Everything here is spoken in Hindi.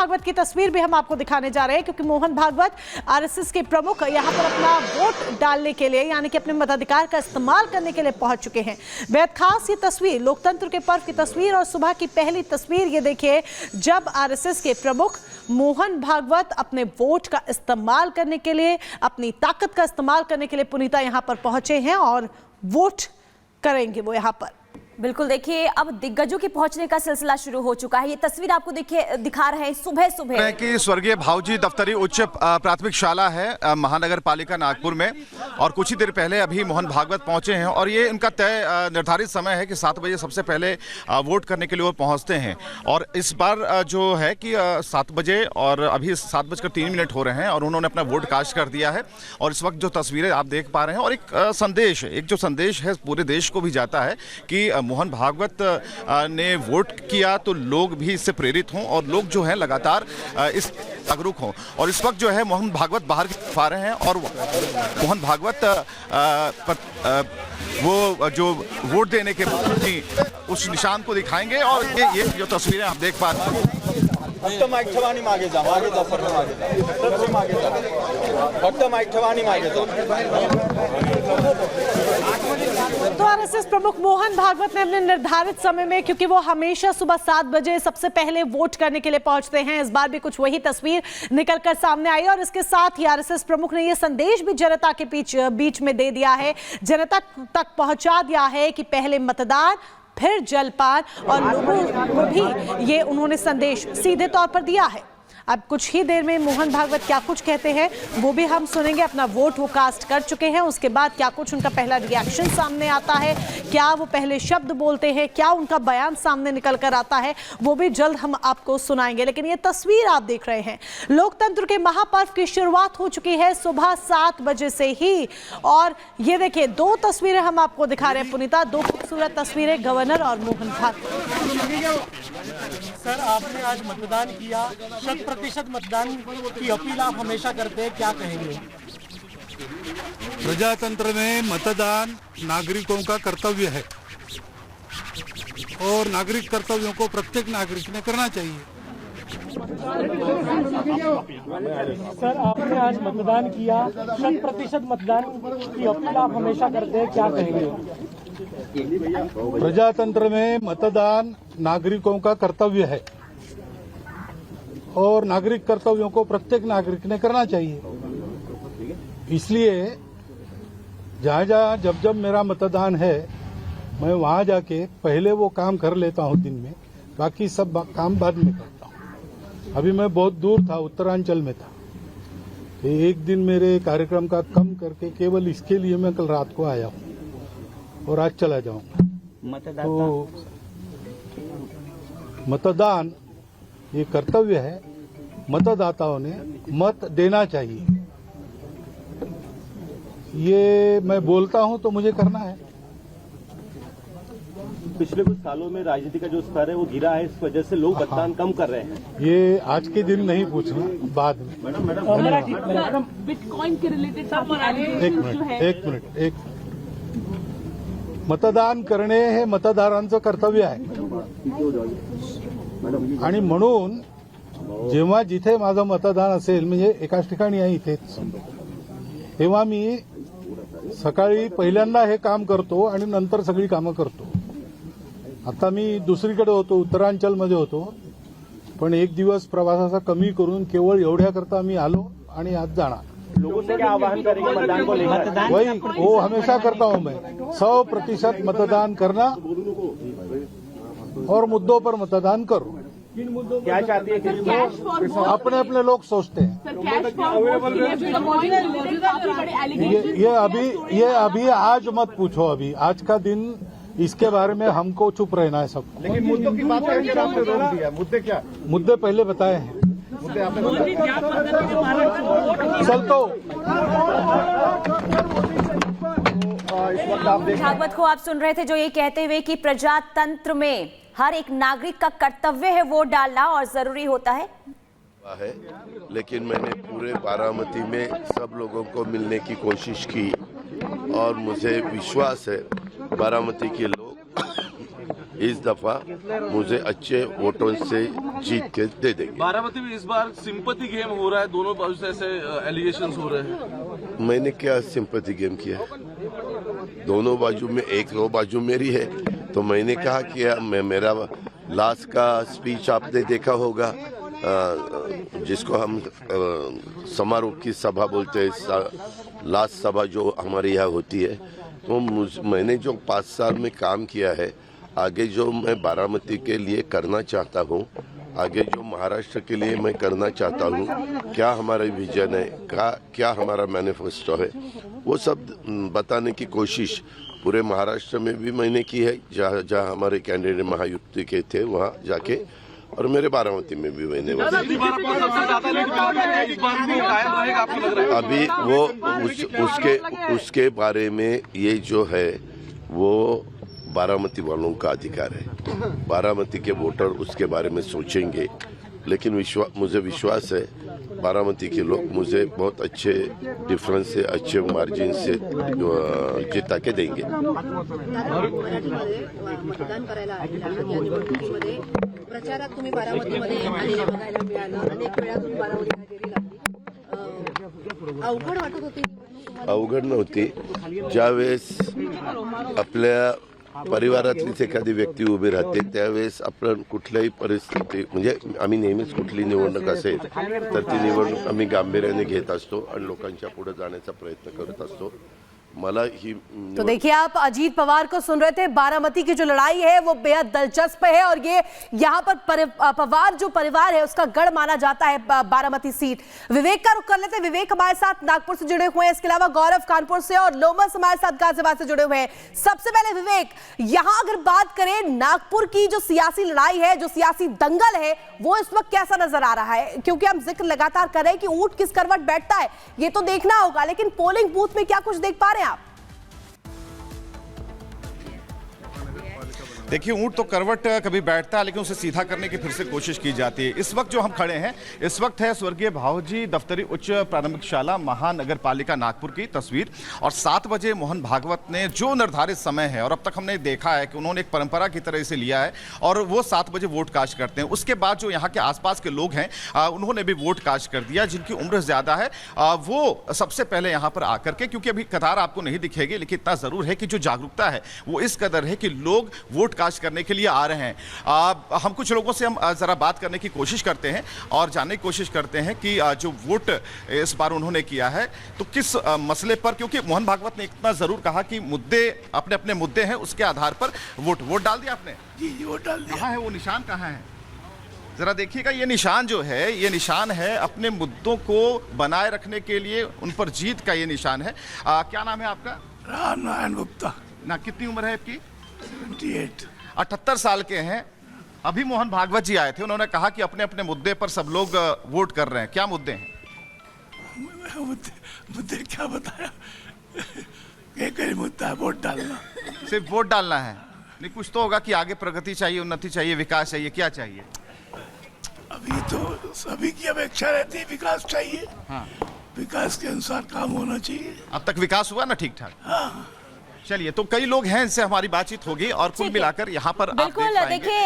भागवत की तस्वीर भी हम आपको दिखाने जा रहे हैं, क्योंकि मोहन भागवत आरएसएस के प्रमुख यहाँ पर अपना वोट डालने के लिए, यानी कि अपने मताधिकार का इस्तेमाल करने के लिए पहुंच चुके हैं। बेहद खास ये तस्वीर, लोकतंत्र के पर्व की तस्वीर और सुबह की पहली तस्वीर ये देखिए, जब आरएसएस के प्रमुख मोहन भागवत अपने वोट का इस्तेमाल करने के लिए, अपनी ताकत का इस्तेमाल करने के लिए पुनीता यहाँ पर पहुंचे हैं और वोट करेंगे वो यहाँ पर। बिल्कुल, देखिए अब दिग्गजों के पहुंचने का सिलसिला शुरू हो चुका है। ये तस्वीर आपको देखिए दिखा रहे हैं सुबह सुबह कि स्वर्गीय भावजी दफ्तरी उच्च प्राथमिक शाला है महानगर पालिका नागपुर में, और कुछ ही देर पहले अभी मोहन भागवत पहुंचे हैं और ये इनका तय निर्धारित समय है कि 7 बजे सबसे पहले वोट करने के लिए वो पहुंचते हैं। और इस बार जो है कि 7 बजे और अभी 7:03 हो रहे हैं और उन्होंने अपना वोट कास्ट कर दिया है। और इस वक्त जो तस्वीरें आप देख पा रहे हैं, और एक जो संदेश है पूरे देश को भी जाता है कि मोहन भागवत ने वोट किया तो लोग भी इससे प्रेरित हों और लोग जो है लगातार इस जागरूक हों। और इस वक्त जो है मोहन भागवत बाहर की तरफ आ रहे हैं और मोहन भागवत वो जो वोट देने के बाद उस निशान को दिखाएंगे। और ये जो तस्वीरें आप देख पा रहे हैं, फक्त माईक ठेवानी मागे जा सर, मागे जा, फक्त माईक ठेवानी मागे जा। तो आरएसएस प्रमुख मोहन भागवत ने अपने निर्धारित समय में, क्योंकि वो हमेशा सुबह 7 बजे सबसे पहले वोट करने के लिए पहुंचते हैं, इस बार भी कुछ वही तस्वीर निकलकर सामने आई। और इसके साथ ही आरएसएस प्रमुख ने ये संदेश भी जनता के बीच में दे दिया है, जनता तक पहुंचा दिया है कि पहले मतदान फिर जलपान, और लोगों को भी ये उन्होंने संदेश सीधे तौर पर दिया है। अब कुछ ही देर में मोहन भागवत क्या कुछ कहते हैं वो भी हम सुनेंगे। अपना वोट वो कास्ट कर चुके हैं, उसके बाद क्या कुछ उनका पहला रिएक्शन सामने आता है, क्या वो पहले शब्द बोलते हैं, क्या उनका बयान सामने निकल कर आता है, वो भी जल्द हम आपको सुनाएंगे। लेकिन ये तस्वीर आप देख रहे हैं, लोकतंत्र के महापर्व की शुरुआत हो चुकी है सुबह 7 बजे से ही। और ये देखिए 2 तस्वीरें हम आपको दिखा रहे हैं पुनीता, 2 खूबसूरत तस्वीरें, गवर्नर और मोहन भागवत। सर, आपने आज मतदान किया, 100% मतदान की अपील आप हमेशा करते हैं, क्या कहेंगे? प्रजातंत्र में मतदान नागरिकों का कर्तव्य है और नागरिक कर्तव्यों को प्रत्येक नागरिक ने करना चाहिए। सर, आपने आज मतदान किया, 100% मतदान की अपील आप हमेशा करते हैं, क्या कहेंगे? प्रजातंत्र में मतदान नागरिकों का कर्तव्य है और नागरिक कर्तव्यों को प्रत्येक नागरिक ने करना चाहिए। इसलिए जहाँ जब मेरा मतदान है, मैं वहाँ जाके पहले वो काम कर लेता हूँ दिन में, बाकी सब काम बाद में करता हूँ। अभी मैं बहुत दूर था, उत्तरांचल में था, तो एक दिन मेरे कार्यक्रम का कम करके केवल इसके लिए मैं कल रात को आया हूँ और आज चला जाऊंगा। तो मतदान ये कर्तव्य है, मतदाताओं ने मत देना चाहिए। ये मैं बोलता हूं तो मुझे करना है। पिछले कुछ सालों में राजनीति का जो स्तर है वो गिरा है, इस वजह से लोग मतदान कम कर रहे हैं। ये आज के दिन नहीं पूछना, बाद में। बिटकॉइन के रिलेटेड एक मिनिट मतदान करणे हे मतदारांचं कर्तव्य आहे आणि म्हणून जेव्हा जिथे माझं मतदान असेल, म्हणजे एकाच ठिकाणी आहे इथेच, तेव्हा मी सकाळी पहिल्यांदा हे काम करतो आणि नंतर सगळी कामं करतो। आता मी दुसरीकडे होतो, उत्तरांचलमध्ये होतो, पण एक दिवस प्रवासाचा कमी करून केवळ एवढ्याकरता मी आलो आणि आज जाणार। लोगों से क्या आह्वान करेंगे मतदान को लेकर? वही वो हमेशा करता हूं मैं, 100% मतदान करना और मुद्दों पर मतदान करो। क्या चाहती है? अपने अपने लोग सोचते हैं। ये अभी आज मत पूछो, अभी आज का दिन इसके बारे में हमको चुप रहना है सब। लेकिन मुद्दों की बात करके आपने रोक दिया। मुद्दे क्या? मुद्दे पहले बताए हैं। चलतो भागवत को आप सुन रहे थे, जो ये कहते हुए कि प्रजातंत्र में हर एक नागरिक का कर्तव्य है वोट डालना और जरूरी होता है। लेकिन मैंने पूरे बारामती में सब लोगों को मिलने की कोशिश की और मुझे विश्वास है बारामती के लोग इस दफा मुझे अच्छे वोटों से जीत के दे देंगे। बारामती में इस बार सिंपैथी गेम हो रहा है, दोनों बाजू से ऐसे एलिगेशंस हो रहे हैं। मैंने क्या सिंपैथी गेम किया? दोनों बाजू में एक दो बाजू मेरी है, तो मैंने कहा कि मैं मेरा लास्ट का स्पीच आपने देखा होगा, जिसको हम समारोह की सभा बोलते हैं, लास्ट सभा जो हमारे यहाँ होती है। तो मैंने जो 5 साल में काम किया है, आगे जो मैं बारामती के लिए करना चाहता हूँ, आगे जो महाराष्ट्र के लिए मैं करना चाहता हूँ, क्या हमारा विजन है, क्या हमारा मैनिफेस्टो है, वो सब बताने की कोशिश पूरे महाराष्ट्र में भी मैंने की है। जहाँ हमारे कैंडिडेट महायुति के थे वहाँ जाके, और मेरे बारामती में भी मैंने अभी वो उसके बारे में ये जो है वो बारामती वालों का अधिकार है। बारामती के वोटर उसके बारे में सोचेंगे, लेकिन मुझे विश्वास है बारामती के लोग मुझे बहुत अच्छे डिफरेंस से, अच्छे मार्जिन से जिता के देंगे। मतदान करायला आलेला आहात या निवडणुकीमध्ये, प्रचारात तुम्ही बारामतीमध्ये आलेले बघायला मिळालं, अनेक वेळा तुम्ही बारामतीला हजेरी लावली, अवघड वाटत होती? अवघड नव्हती. ज्यावेळेस आपल्या परिवारातलीच एखादी व्यक्ती उभी राहते त्यावेळेस आपण कुठल्याही परिस्थिती, म्हणजे आम्ही नेहमीच कुठली निवडणूक असेल तर ती निवडणूक आम्ही गांभीर्याने घेत असतो आणि लोकांच्या पुढे जाण्याचा प्रयत्न करत असतो. मला ही तो देखिए, आप अजीत पवार को सुन रहे थे। बारामती की जो लड़ाई है वो बेहद दिलचस्प है और ये यहाँ पर पवार जो परिवार है उसका गढ़ माना जाता है बारामती सीट। विवेक का रुख कर लेते हैं। विवेक हमारे साथ नागपुर से जुड़े हुए हैं, इसके अलावा गौरव कानपुर से और लोमस हमारे साथ गाजियाबाद से जुड़े हुए हैं। सबसे पहले विवेक, यहाँ अगर बात करें नागपुर की जो सियासी लड़ाई है, जो सियासी दंगल है, वो इस वक्त कैसा नजर आ रहा है? क्योंकि हम जिक्र लगातार कर रहे हैं कि ऊंट किस करवट बैठता है, ये तो देखना होगा, लेकिन पोलिंग बूथ में क्या कुछ देख पा रहे हैं आप? देखिए, ऊंट तो करवट कभी बैठता है, लेकिन उसे सीधा करने की फिर से कोशिश की जाती है। इस वक्त जो हम खड़े हैं, इस वक्त है स्वर्गीय भावजी दफ्तरी उच्च प्रारंभिक शाला महानगर पालिका नागपुर की तस्वीर। और 7 बजे मोहन भागवत ने जो निर्धारित समय है, और अब तक हमने देखा है कि उन्होंने एक परंपरा की तरह इसे लिया है, और वो 7 बजे वोट कास्ट करते हैं। उसके बाद जो यहाँ के आसपास के लोग हैं उन्होंने भी वोट कास्ट कर दिया। जिनकी उम्र ज़्यादा है वो सबसे पहले यहाँ पर आकर के, क्योंकि अभी कतार आपको नहीं दिखेगी, लेकिन इतना ज़रूर है कि जो जागरूकता है वो इस कदर है कि लोग वोट कास्ट करने के लिए आ रहे हैं। हम कुछ लोगों से हम जरा बात करने की कोशिश करते हैं और जानने की कोशिश करते हैं कि जो वोट इस बार उन्होंने किया है तो किस मसले पर, क्योंकि मोहन भागवत ने इतना जरूर कहा कि मुद्दे अपने अपने मुद्दे हैं, उसके आधार पर वोट डाल दिया आपने? जी, वोट डाल दिया। कहाँ है वो निशान, कहाँ है? जरा देखिएगा, ये निशान जो है, ये निशान है अपने मुद्दों को बनाए रखने के लिए, उन पर जीत का ये निशान है। क्या नाम है आपका? राम नारायण गुप्ता। ना, कितनी उम्र है आपकी? 78। 78 साल के हैं। अभी मोहन भागवत जी आए थे, उन्होंने कहा कि अपने अपने मुद्दे पर सब लोग वोट कर रहे हैं। क्या मुद्दे हैं? मुद्दे क्या बताया? एक ही मुद्दा है, वोट डालना। सिर्फ वोट डालना है? नहीं, कुछ तो होगा कि आगे प्रगति चाहिए, उन्नति चाहिए, विकास चाहिए, क्या चाहिए? अभी तो सभी की अपेक्षा रहती है विकास चाहिए। हाँ, विकास के अनुसार काम होना चाहिए। अब तक विकास हुआ ना ठीक ठाक? हाँ। चलिए, तो कई लोग हैं, इनसे हमारी बातचीत होगी और कुल मिलाकर यहाँ पर आप बिल्कुल, देखिए